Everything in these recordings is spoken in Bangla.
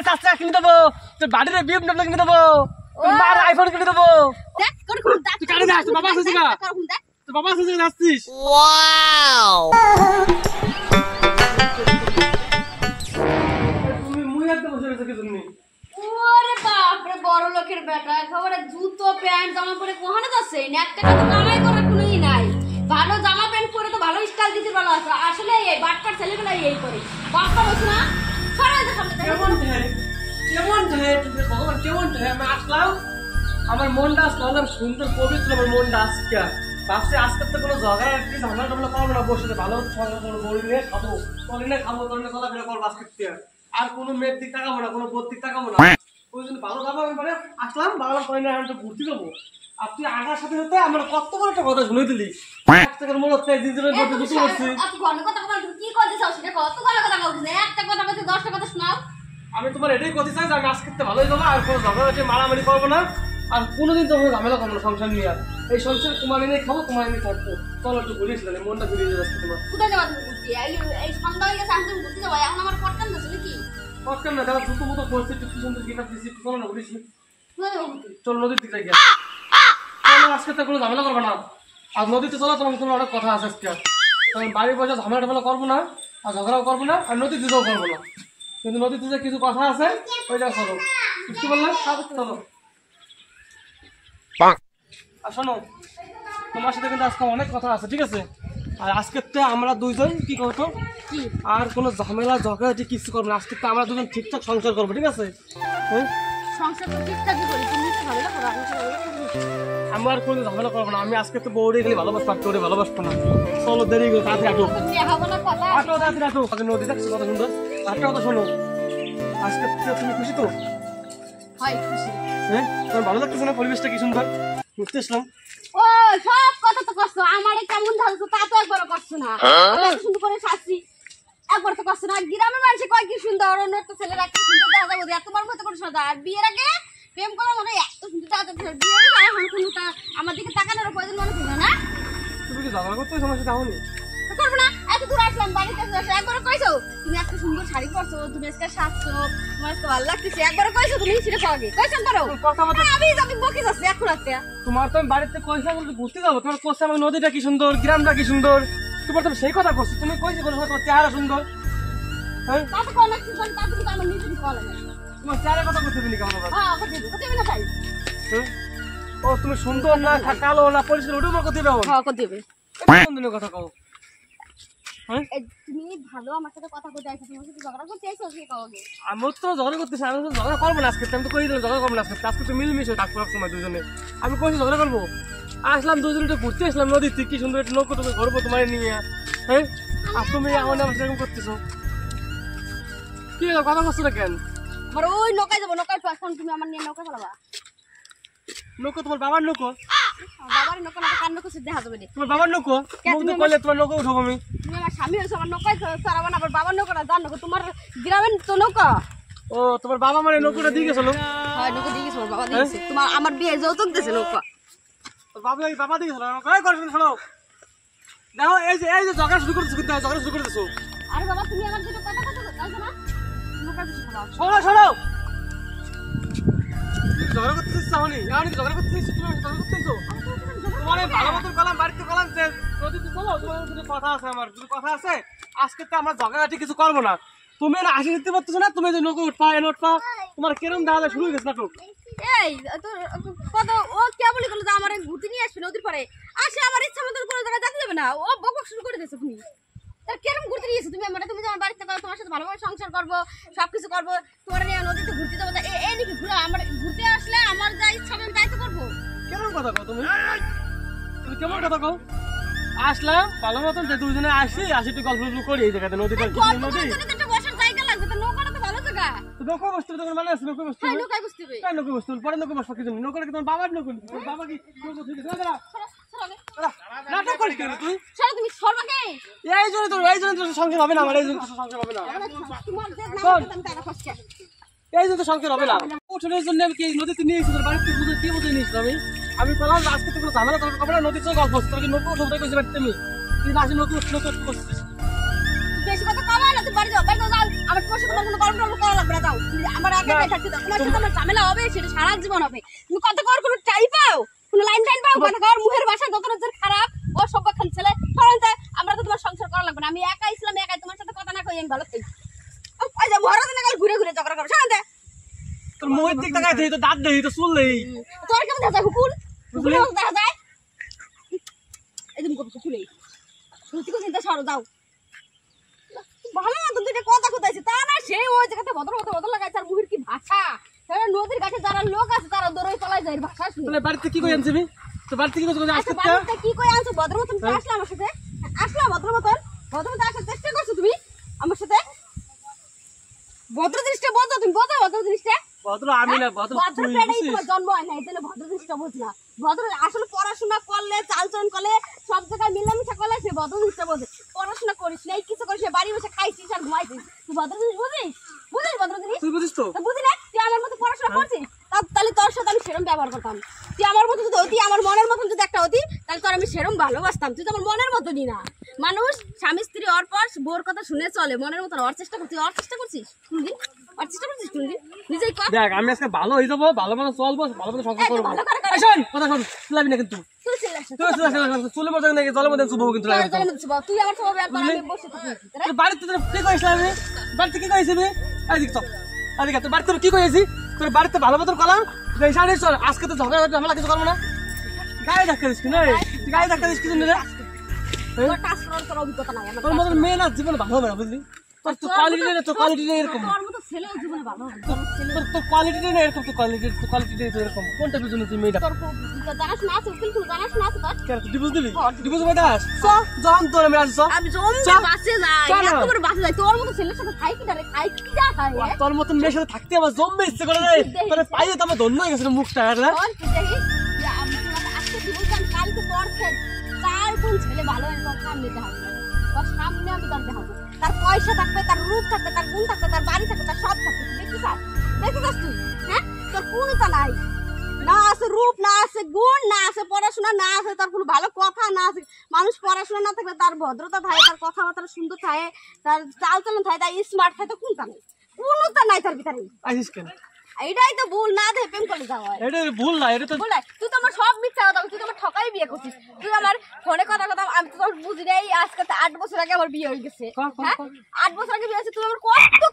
চাচা কিনে দেবো, তোর বাড়ির BMW কিনে দেবো, তোর মার আইফোন কিনে দেবো। তুই কানে যাস, তোর বাবা আছে না? তোর বাবা আছে না যাচ্ছিস? তুমি মুই একদম বসে রয়েছে কিছু নেই। ওরে বাপরে বড় লোকের বেটা একেবারে জুতো প্যান্ট জামা পরে কোহানে যাচ্ছে একটা টাকা কামাই করার কোনোই নাই ভালো জামা প্যান্ট পরে তো ভালো স্টাইল দিতে ভালো আছে আসলে এই বাটপার ছেলেগুলো এই করে বাপটা বস না সরে যা সামনে কেমন তুমি ভগবান কেমন আমি আসলাম, আমার মনটা আসলাম সুন্দর পবিত্র, আমার মনটা আজকে ভাবছি আজকে তো কোনো ঝগড়া একটি ঝামেলা টামেলা করবো না, বসে ভালো সঙ্গে কোনো বড়ি নিয়ে খাবো, তলিনে খাবো, তলিনে চলাফেরা করবো আজকে। আর কোনো মেয়ের দিক তাকাবো না, কোনো বোর দিক তাকাবো না, ওই জন্য ভালো যাবো। আমি মানে আসলাম বাংলা তলিনে আমি তো ঘুরতে যাবো। আর তুই আগার সাথে সাথে আমার কত বড় একটা কথা শুনে দিলি, মনে হচ্ছে কি করতে চাও সেটা কত ভালো কথা বলছিস একটা কথা বলতে 10টা কথা শোনাও। আমি তোমার এটাই করতে চাই যে আমি আজকে ভালোই যাবো, আর কোনো ঝগড়া মারামারি করবো না, আর কোনোদিন তোমার ঝামেলা করবো না সংসার নিয়ে। আর এই সংসার তোমার এনে খাবো, তোমার এনে থাকবো। চলো একটু ঘুরিয়েছিল মনটা ঘুরিয়ে যাচ্ছে তোমার। কোথায় যাবা তুমি ঘুরতে? এই সন্ধ্যা হয়ে গেছে আমি তুমি ঘুরতে যাবো এখন আমার পটকান দিচ্ছে নাকি? পটকান না, তারা দুটো মতো করছে, একটু কি সুন্দর গিফট দিচ্ছি, চলো না ঘুরিয়েছি, চলো নদীর দিকে গিয়ে চলো, আজকে তো কোনো ঝামেলা করবো না। আর নদীতে চলো, তোমার তোমার অনেক কথা আছে আজকে। বাড়ির বসে ঝামেলা টামেলা করবো না, আর ঝগড়াও করবো না, আর নদীর দিতেও করবো না, কিন্তু নদীতে যে কিছু কথা আছে ওইটা চলো। বুঝতে পারলাম? চলো। আর শোনো, তোমার সাথে কিন্তু আজকে অনেক কথা আছে, ঠিক আছে? আর আজকে তো আমরা দুইজন কি করবো, আর কোনো ঝামেলা ঝগড়াঝাটি কিছু করবো না। আজকে তো আমরা দুজন ঠিকঠাক সংসার করবো, ঠিক আছে? হ্যাঁ, সংসার তো ঠিকঠাকই করি, তুমি তো ঝামেলা করো আমি আর কোনো ঝামেলা করবো না। আমি আজকে তো বউরে গেলে ভালোবাসবো, আর তোরে ভালোবাসবো না। চলো দেরি করে তাড়াতাড়ি আটো, তাড়াতাড়ি আটো। নদী দেখছো কত সুন্দর, একটা কথা শোনো, আজকে তুমি খুশি তো? হয় খুশি। হ্যাঁ, তোমার ভালো লাগতেছে না? পরিবেশটা কি সুন্দর, ঘুরতে আসলাম। ও সব কথা তো করছো, আমারে কেমন ঢালছো তা তো একবার করছো না। সুন্দর করে শাস্তি একবার তো করছো না। গ্রামের মানুষে কয় কি সুন্দর, অন্য একটা ছেলেরা কি সুন্দর দেখা যাবে, আর তোমার মতো করে সাদা। আর বিয়ের আগে প্রেম করা মনে এত সুন্দর দেখা যাবে, বিয়ের আগে এখন কোনো আমার দিকে তাকানোর প্রয়োজন মনে ছিল না। তুমি কি ঝগড়া করতে সমস্যা তাহলে করবো না, এত দূর আসলাম বাড়িতে একবার কইছো তুমি একটা সুন্দর শাড়ি পরছো, তুমি আজকে সাজছো, তোমার আজকে ভালো লাগতেছে, একবার কইছো তুমি সেটা সঙ্গে কইছেন করো কথা বলতে আমি বকে যাচ্ছি এখন রাতে। তোমার তো আমি বাড়িতে কইছিলাম ঘুরতে যাবো, তোমার কোথায় আমার নদীটা কি সুন্দর, গ্রামটা কি সুন্দর, তোমার তো সেই কথা করছো। তুমি কইছি বলো তোমার চেহারা সুন্দর, হ্যাঁ তাতে কোন কি কোন তাতে তো আমার নিজেরই কল আছে, তোমার চেহারা কথা করতে দিলি কেমন কথা? হ্যাঁ কত না ভাই। ও তুমি সুন্দর না, কালো না, পরিষ্কার, ওটা আমার কথা দাও। হ্যাঁ কত দিবে কোন দিনের কথা কও? হ্যাঁ তুমি ভালো আমার সাথে কথা বলতে আইছো, তুমি সাথে ঝগড়া করতে আইছো কি কওগে? আমি তো ঝগড়া করতেছি, আমি তো ঝগড়া করবো না আজকে। আমি তো কই দিলাম ঝগড়া করবো না আজকে। আজকে তো মিলমিশে থাকবো তোমার দুজনে। আমি কইছি ঝগড়া করবো, আসলাম দুজনে একটু ঘুরতে আসলাম নদীতে, কি সুন্দর একটু নৌকো তুমি ঘুরবো তোমার নিয়ে। হ্যাঁ, আর তুমি আমার নাম সেরকম করতেছো, কি কথা করছো না কেন? আমার ওই নৌকায় যাবো, নৌকায় তো এখন তুমি আমার নিয়ে নৌকা চালাবা। নৌকো তোমার বাবার নৌকো? বাবার নৌকা না কার নৌকা দেখা যাবে না। তোমার বাবার নৌকো? মুখ কইলে তোমার নৌকো উঠাবো আমি। তুমি আমার স্বামী হইছো, আমার নৌকায় চালাবা না, আবার বাবার নৌকা না জান নৌকা, তোমার গ্রামের তো নৌকা। ও তোমার বাবা মানে নৌকোটা দিয়ে গেছিল? হয় নৌকা দিয়ে গেছে, বাবা দিয়ে গেছে, তোমার আমার বিয়ে যৌতুক দিয়েছে নৌকা। বাবা দিয়ে গেছিল? কই করছেন শোনো, দেখো এই যে ঝগড়া শুরু করতেছো, কিন্তু ঝগড়া শুরু করতেছো। আরে বাবা তুমি আমার দুটো কথা কথা বলছো না, নৌকা কিছু খাও। শোনো শোনো, ঝগড়া করতেছিস তাহলে? আমি ঝগড়া করতেছিস, তুমি ঝগড়া করতেছো? তোমার ভালো মতন গেলাম বাড়িতে, গেলাম যে নদীতে চলো, তোমার দুটো কথা আছে, আমার দুটো কথা আছে। আজকে তো আমরা ঝগড়াঝাটি কিছু করবো না। তুমি না হাসি দিতে পারতেছো না, তুমি যে নৌকো উঠপা এনে উঠপা, তোমার কিরম দেখা শুরু হয়ে গেছে নাটক। এই তো কত ও কেবল বলে যে আমার ঘুরতে নিয়ে আসবে নদীর পারে, আসে আমার ইচ্ছা মতন কোনো জায়গায় যেতে যাবে না, ও বকবক শুরু করে দিয়েছে। তুমি তার কেরম ঘুরতে নিয়েছো তুমি আমার? তুমি আমার বাড়িতে করো, তোমার সাথে ভালোভাবে সংসার করবো, সবকিছু করবো, তোমার নিয়ে নদীতে ঘুরতে যাবো, এই নাকি ঘুরে আমার ঘুরতে আসলে আমার যা ইচ্ছা আমি তাই তো করবো। কেমন কথা কও তুমি? তুমি কেমন কথা কও? আসলাম ভালো মতন যে দুজনে আসি একটু গল্প করি এই জায়গাতে, নদীটা নদী বসার জায়গা লাগবে, তো নৌকাটা তো ভালো জায়গা। নৌকা বসতে তোমার মানে আছে? নৌকা বসতে নৌকায় বসতে হবে। নৌকা বসতে পরে নৌকা বসবা কি জন্য? নৌকাটা কি তোমার বাবার নৌকা? বাবা কি নৌকা থেকে নাটক করিস কেন তুই? তুমি সর্বাকে এই জন্য তোর সংসার হবে না আমার, এই জন্য তোর সংসার হবে না, তোমার যে নাম আমি তারা কষ্ট এই জন্য সংসার হবে না। উঠোনের জন্য আমি কি নদীতে নিয়ে এসেছি? বাড়িতে কি বুঝে নিয়েছিলাম আমি বললাম আজকে তো কোনো ঝামেলা করবো না, নদীতে গল্প হচ্ছে, তোর কি নৌকা উঠে কইছে বাড়িতে আমি? তুই আসি নৌকা করছিস, বেশি কথা কমা না, তুই বাড়ি যাও, বাড়ি যাও, আমার তোমার সাথে কোনো গল্প টল্প করা লাগবে না, যাও। আমার আর আমাকে একাই থাকতে দাও। তোমার সাথে আমার ঝামেলা হবে, সেটা সারা জীবন হবে। তুমি কত কর কোনো টাই পাও, কোনো লাইন টাইন পাও? কত কর মুখের ভাষা যত নজর খারাপ, ও সব খান ছেলে। কারণ আমরা তো তোমার সংসার করা লাগবে না, আমি একাই ছিলাম, একাই তোমার সাথে কথা না কই আমি ভালো থাকি। ওই যে মহারাজ না ঘুরে ঘুরে ঝগড়া করো, শান্ত। তোর মুখের দিক তাকাই দেই, তো দাঁত দেই, তো চুল দেই। তোর কেমন দেখা যায় হুকুল? হুকুল দেখা যায়। এই তুমি কত চুলেই সত্যি করে চিন্তা সরো যাও। ভালো মতন দুইটা কথা কোথাইছে তা না, সে ওই জায়গাতে বদল লাগাইছে। আর মুহির কি ভাষা, নদীর কাছে যারা লোক আছে তারা দৌড়ে চলাই যায় ভাষা শুনে। তাহলে বাড়িতে কি কই আনছিবি? তো বাড়িতে কি কই আজকে? বাড়িতে কি কই আনছো? ভদ্র মতন আসলে আমার সাথে আসলে ভদ্র মতন আসার চেষ্টা করছো তুমি আমার সাথে। ভদ্র জিনিসটা বোঝো তুমি, বোঝো ভদ্র জিনিসটা? ভদ্র আমি না, ভদ্র ভদ্র তুই প্রাণী বুঝছিস? তোমার জন্ম হয় না, এই জন্য ভদ্র জিনিসটা বোঝ না। ভদ্র আসলে পড়াশোনা করলে, চালচলন করলে, সব জায়গায় মিলামিশা করলে সে ভদ্র জিনিসটা বোঝে। পড়াশোনা করিস না, কিছু করিস না, বাড়ি বসে খাইছিস আর ঘুমাইছিস, তুই ভদ্র জিনিস বুঝিস? বুঝিস ভদ্র জিনিস? তুই বুঝিস তো? বুঝি না? তুই আমার মতো পড়াশোনা করছিস, তাহলে তোর সাথে আমি সেরম ব্যবহার করতাম। তুই আমার মতো যদি হতি, আমার মনের মতন যদি একটা হতি, তাহলে তোর আমি সেরম ভালোবাসতাম। তুই তো আমার মনের মতনই না। মানুষ স্বামী স্ত্রী ওর পর বোর কথা শুনে চলে, মনের মতন ওর চেষ্টা করছিস, ওর চেষ্টা করছিস কোনদিন? ওর চেষ্টা করছিস কোনদিন? নিজেই কর। দেখ আমি আজকে ভালো হয়ে যাবো, ভালো মতো চলবো, ভালো মতো সংসার করবো। ভালো করে কর। এই শোন, কথা শোন, চিল্লাবি না কিন্তু। তুই চিল্লাস না। তুই চুলের মতো নাকি জলের মধ্যে চুবো কিন্তু। তুই আমার স্বভাবে একবার আমি বসে থাকি। তোর বাড়িতে তোর কি কইছিস? আমি বাড়িতে কি কইছিস? এদিক তো এদিকে, তোর বাড়িতে কি কইছিস? তোর বাড়িতে ভালো মতো কলাম সাড়ে চল। আজকে তো ঝগড়া কিছু করবো না। গায়ে ধাক্কা দিস কিনা? তুই গায়ে ধাক্কা দিস কিছু রে? তোর টাচ করার তোর অভিজ্ঞতা নাই আমার। তোর মতো মেয়ে না জীবনে ভালো হবে না, বুঝলি? তোর কোয়ালিটি নেই, তোর কোয়ালিটি নেই এরকম। তোর মতো ছেলেও জীবনে ভালো হবে। তোর কোয়ালিটি নেই এরকম, তোর কোয়ালিটি নেই তো এরকম। কোনটা বুঝলি তুই মেয়েটা? তোর জানাস না আছে, কিন্তু জানাস না আছে তোর। কেন ডিভোর্স দিবি? ডিভোর্স করে দাস যখন তোর আমি আসছ। আমি জমে বাসে যাই, একেবারে বাসে যাই। তোর মতো ছেলের সাথে খাই কি না রে? খাই কি না খাই? তোর মতন মেয়ের সাথে থাকতে আমার জমবে ইচ্ছে করে রে। তোর পাইয়ে তো আমার ধন্য হয়ে গেছে মুখটা। তোর কি দেখি যে আমি তোমাকে আজকে কি বলতাম, কালকে তোর তার কোন ছেলে ভালো হয় তোর সামনে দেখাবো। তোর সামনে আমি তোর দেখাবো। তার পয়সা থাকবে, তার রূপ থাকবে, তার গুণ থাকবে, তার বাড়ি থাকবে, তার সব থাকবে। দেখতে চাস? দেখতে চাস তুই? হ্যাঁ, তোর কোনটা নাই। না আছে রূপ, না আছে গুণ, না আছে পড়াশোনা, না আছে তার কোনো ভালো কথা, না আছে মানুষ পড়াশোনা না থাকলে তার ভদ্রতা থাকে, তার কথাবার্তা সুন্দর থাকে, তার চালচলন থাকে, তার স্মার্ট থাকে, তো কোনটা নেই? কোনটা নাই তার ভিতরে। আসিস কেন? এটাই তো ভুল, না দেখে প্রেম করে যাওয়া হয়। এটা ভুল না, এটা তো ভুল না। তুই তো আমার সব মিথ্যা কথা বলছিস, তুই তো আমার ঠকাই বিয়ে করছিস। তুই আমার ফোনে কথা আমি তো তোর বুঝি নাই। আজকে 8 বছর আগে আমার বিয়ে হয়ে গেছে। হ্যাঁ, 8 বছর আগে বিয়ে হয়েছে। তুই আমার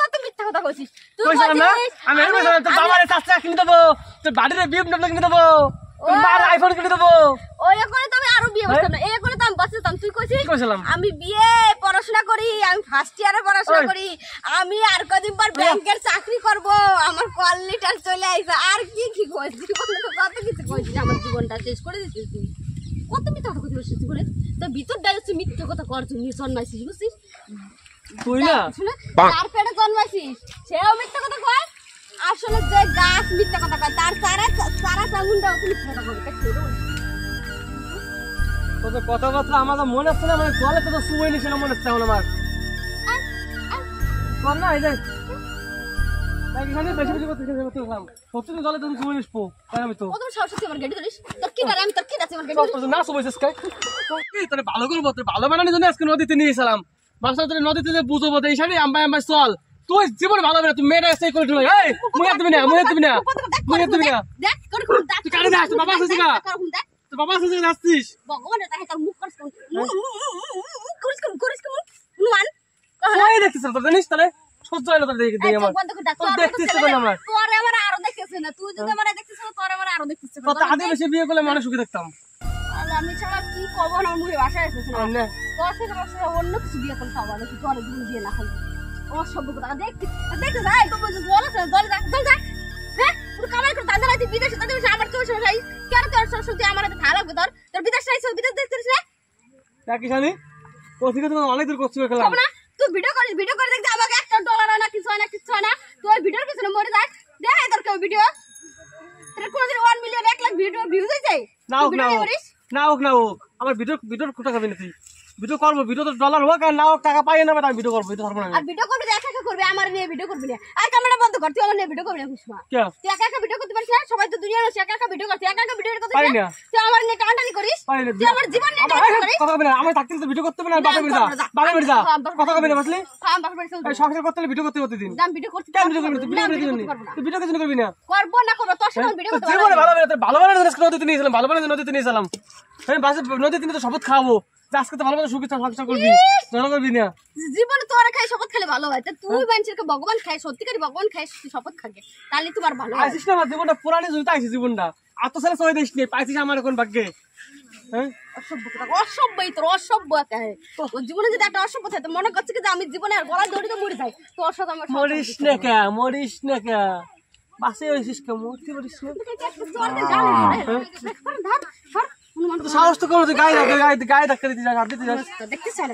কত মিথ্যা কথা বলছিস। তুই কইছিলাম না আমি এই বছর তোর বাবারে চাচা কিনে দেবো, তোর বাড়িতে বিয়ে কিনে দেবো, তোর মার আইফোন কিনে দেবো। ওই করে তো আমি আরো বিয়ে বসতাম না, এই করে তো আমি বাঁচতাম। তুই কইছিস আমি বিয়ে পড়াশোনা করি, আমি ফার্স্ট ইয়ারে পড়াশোনা করি, আমি আর কদিন পর ব্যাংকের চাকরি করব, আমার কোয়ালিটার চলে আইছে। আর কি কি কইছিস? কত কিছু কইছিস, আমার জীবনটা শেষ করে দিছিস তুই। কত মিথ্যা কথা কইছিস জীবনে। তো ভিতর ডাইরেক্ট মিথ্যা কথা কর, তুই জন্মাইছিস বুঝছিস? তুই না তার পেটে জন্মাইছিস, সেও মিথ্যা কথা কয়। আসলে যে গাছ মিথ্যা কথা কয়, তার সারা চাগুনটা মিথ্যা কথা বলে। তোদের কথাবার্তা আমার তো মনে হচ্ছে না, মানে জলে তো শুয়ে নিছে না মনে হচ্ছে আমার। কর না এই যে এখানে বেশি বেশি করতে করতেছিলাম, সত্যি জলে তুমি শুয়ে নিসবো। তাই আমি তো কত সাহস আছে আমার গাড়ি ধরিস? তোর কি করে? আমি তোর কি আছে আমার গাড়ি ধরিস? না শুয়েছিস কে? তোর ভালো করবো, তোর ভালো বানানোর জন্য আজকে নদীতে নিয়ে এসেছিলাম। বাসা তোর নদীতে যে বুঝবো এই সারি আম্বাই আম্বাই চল। তুই জীবন ভালো হবে না, তুই মেয়েটা এসে করে ঢুলে মুখে দিবি না, মুখে দিবি না, মুখে দিবি না। দেখ কোন কোন দেখ তুই কানে যাস, তোর বাবা আছে না? তোর বাবা আছে না? যাচ্ছিস ভগবানের তাহে তোর মুখ করছ করিস নুমান কই দেখছিস তোর জানিস তাহলে সহ্য হয় না তোর দেখে দেই আমার। তোর দেখছিস তো আমার, তোরে আমার আরো দেখতেছ না। তুই যদি আমার দেখতেছ না, তোরে আমার আরো দেখতেছ না। তোর আগে বেশি বিয়ে করলে মানুষ সুখী দেখতাম। আমি ছাড়া কি করব না, মুখে ভাষা আসছে না। তোর থেকে বছর অন্য কিছু বিয়ে করতে হবে না, তুই তোরে জীবন দিয়ে না খাই। ও সব কথা দেখতে যাই তো বল আছে, দল যা। হ্যাঁ, পুরো কামাই করে দাদা তুই বিদেশে আমার তো সবাই কেন তোর সরস্বতী আমার হাতে ভালো লাগবে। তোর বিদেশ চাইছ, বিদেশ দেখছিস না? কি জানি কোথা থেকে তুমি অনেক দূর কষ্ট করে খেলাম না। তুই ভিডিও করে দেখতে আমাকে $1 হয় না, কিছু হয় না। তুই ভিডিওর পিছনে মরে যাস। দেখ তোর কেউ ভিডিও তোর কোনদিন 1 মিলিয়ন 1 লাখ ভিডিও ভিউজ হইছে? না হোক আমার ভিডিওর কোটা খাবি না তুই। ভিডিও করবো, ভিডিও তো ডলার হোক আর না হোক, টাকা পাই না আমি ভিডিও করবো, ভিডিও করবো না আর ভিডিও করবি তো একা একা করবি, আমার নিয়ে ভিডিও করবি না। আর ক্যামেরা বন্ধ কর, তুই আমার নিয়ে ভিডিও করবি না কুসমা। কে তুই একা একা ভিডিও করতে পারিস না? সবাই তো দুনিয়ার মানুষ একা একা ভিডিও করতে, একা একা ভিডিও করতে পারি না। তুই আমার নিয়ে টানাটানি করিস, পারি না। তুই আমার জীবন নিয়ে টানাটানি করিস। কথা বলবি না, আমি থাকতে তো ভিডিও করতে হবে না, বাপে বের যা, বাপে বের যা, কথা কবি না বুঝলি? হ্যাঁ, বাপের বাড়ি চল। এই সংসার করতে হলে ভিডিও করতে প্রতিদিন। দাম ভিডিও করতে কেন ভিডিও করবি তুই? ভিডিও না, করে দিবি করতে পারবো না। তুই, ভিডিও কিছু করবি না। করবো না করবো, তোর সাথে ভিডিও করতে পারবো জীবনে না। ভালো ভালো নদীতে নিয়েছিলাম, ভালো নদীতে নিয়েছিলাম। আমি বাসে নদীতে নিয়ে তো শপথ খাওয়াবো যে আজকে তো ভালো মতো সুখী সংসার করবি, ঝগড়া করবি না। জীবনে তোর খাই শপথ খেলে ভালো হয়, তা তুই মানুষেরকে ভগবান খায়, সত্যিকারী ভগবান খায় শপথ খাগে, তাহলে তোমার ভালো হয়। আইসিস না আমার জীবনটা পুরানি জুতা আইসিস জীবনটা, আর তো ছেলে চলে দিস নি, পাইছিস আমার এখন ভাগ্যে। হ্যাঁ অসভ্য কথা, অসভ্যই তোর, অসভ্য একটা হয়। তোর জীবনে যদি একটা অসভ্য থাকে, তো মনে করছে কি যে আমি জীবনে আর গলায় দড়িতে মরে যাই, তোর সাথে আমার মরিস না কে, মরিস না কে, বাসে হয়েছিস কে, মরতে পারিস না। সাহস সাহস তো করো, গায়ে গায়ে ধাক্কা দিতে যাস, হাত দিতে যাস। দেখতে চাই